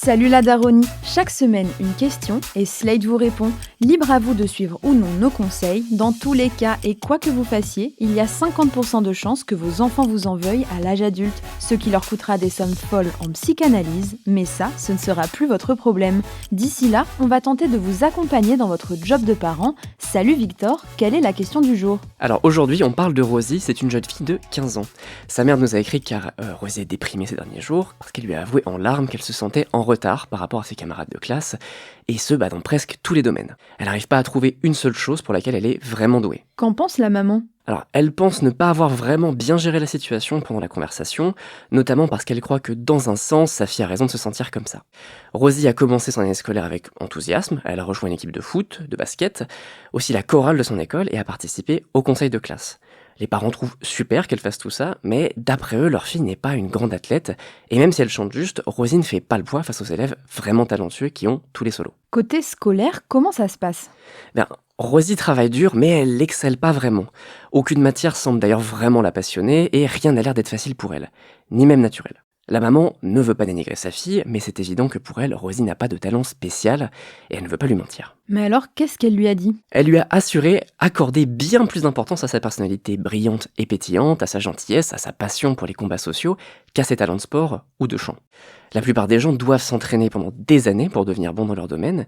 Salut la Daronie. Chaque semaine, une question et Slate vous répond. Libre à vous de suivre ou non nos conseils. Dans tous les cas et quoi que vous fassiez, il y a 50% de chances que vos enfants vous en veuillent à l'âge adulte, ce qui leur coûtera des sommes folles en psychanalyse, mais ça, ce ne sera plus votre problème. D'ici là, on va tenter de vous accompagner dans votre job de parent. Salut Victor, quelle est la question du jour ? Alors aujourd'hui, on parle de Rosie, c'est une jeune fille de 15 ans. Sa mère nous a écrit car Rosie est déprimée ces derniers jours, parce qu'elle lui a avoué en larmes qu'elle se sentait en retard par rapport à ses camarades de classe, et ce, dans presque tous les domaines. Elle n'arrive pas à trouver une seule chose pour laquelle elle est vraiment douée. Qu'en pense la maman ? Alors, elle pense ne pas avoir vraiment bien géré la situation pendant la conversation, notamment parce qu'elle croit que dans un sens, sa fille a raison de se sentir comme ça. Rosie a commencé son année scolaire avec enthousiasme, elle a rejoint une équipe de foot, de basket, aussi la chorale de son école et a participé au conseil de classe. Les parents trouvent super qu'elle fasse tout ça, mais d'après eux, leur fille n'est pas une grande athlète, et même si elle chante juste, Rosie ne fait pas le poids face aux élèves vraiment talentueux qui ont tous les solos. Côté scolaire, comment ça se passe ? Rosie travaille dur, mais elle n'excelle pas vraiment. Aucune matière semble d'ailleurs vraiment la passionner, et rien n'a l'air d'être facile pour elle, ni même naturel. La maman ne veut pas dénigrer sa fille, mais c'est évident que pour elle, Rosie n'a pas de talent spécial, et elle ne veut pas lui mentir. Mais alors, qu'est-ce qu'elle lui a dit ? Elle lui a assuré accorder bien plus d'importance à sa personnalité brillante et pétillante, à sa gentillesse, à sa passion pour les combats sociaux, qu'à ses talents de sport ou de chant. La plupart des gens doivent s'entraîner pendant des années pour devenir bons dans leur domaine,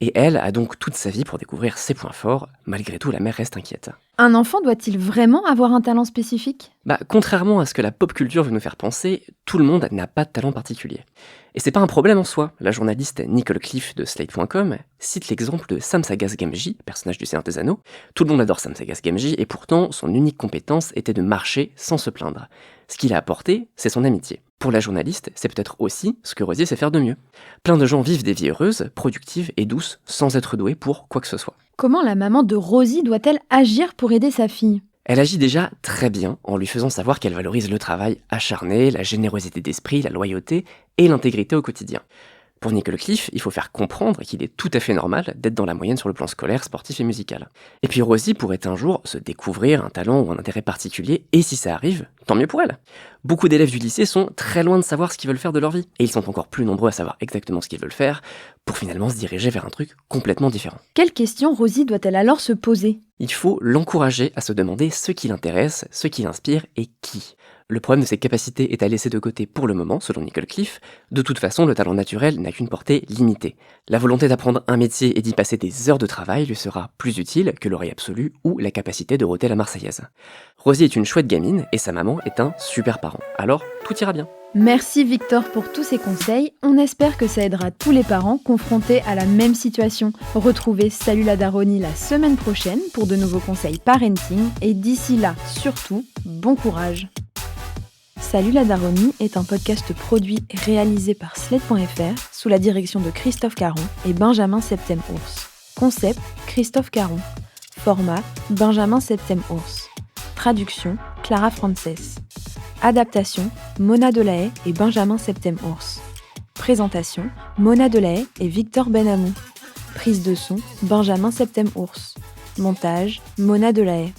et elle a donc toute sa vie pour découvrir ses points forts. Malgré tout, la mère reste inquiète. Un enfant doit-il vraiment avoir un talent spécifique ? Contrairement à ce que la pop culture veut nous faire penser, tout le monde n'a pas de talent particulier. Et c'est pas un problème en soi. La journaliste Nicole Cliff de Slate.com cite l'exemple de Sam Sagas Gamgee, personnage du Seigneur des Anneaux. Tout le monde adore Sam Sagas Gamgee et pourtant, son unique compétence était de marcher sans se plaindre. Ce qu'il a apporté, c'est son amitié. Pour la journaliste, c'est peut-être aussi ce que Rosie sait faire de mieux. Plein de gens vivent des vies heureuses, productives et douces, sans être doués pour quoi que ce soit. Comment la maman de Rosie doit-elle agir pour aider sa fille ? Elle agit déjà très bien en lui faisant savoir qu'elle valorise le travail acharné, la générosité d'esprit, la loyauté et l'intégrité au quotidien. Pour Nicole Cliff, il faut faire comprendre qu'il est tout à fait normal d'être dans la moyenne sur le plan scolaire, sportif et musical. Et puis Rosie pourrait un jour se découvrir un talent ou un intérêt particulier, et si ça arrive, tant mieux pour elle. Beaucoup d'élèves du lycée sont très loin de savoir ce qu'ils veulent faire de leur vie, et ils sont encore plus nombreux à savoir exactement ce qu'ils veulent faire, pour finalement se diriger vers un truc complètement différent. Quelle question Rosie doit-elle alors se poser ? Il faut l'encourager à se demander ce qui l'intéresse, ce qui l'inspire et qui. Le problème de ses capacités est à laisser de côté pour le moment, selon Nicole Cliff. De toute façon, le talent naturel n'a qu'une portée limitée. La volonté d'apprendre un métier et d'y passer des heures de travail lui sera plus utile que l'oreille absolue ou la capacité de rôter la Marseillaise. Rosie est une chouette gamine et sa maman est un super parent. Alors, tout ira bien. Merci Victor pour tous ces conseils. On espère que ça aidera tous les parents confrontés à la même situation. Retrouvez Salut la Daronie la semaine prochaine pour de nouveaux conseils parenting. Et d'ici là, surtout, bon courage. Salut la Daronie est un podcast produit et réalisé par Slate.fr sous la direction de Christophe Caron et Benjamin Septem-Ours. Concept, Christophe Caron. Format, Benjamin Septem-Ours. Traduction, Clara Frances. Adaptation, Mona Delahaye et Benjamin Septem-Ours. Présentation, Mona Delahaye et Victor Benamou. Prise de son, Benjamin Septem-Ours. Montage, Mona Delahaye.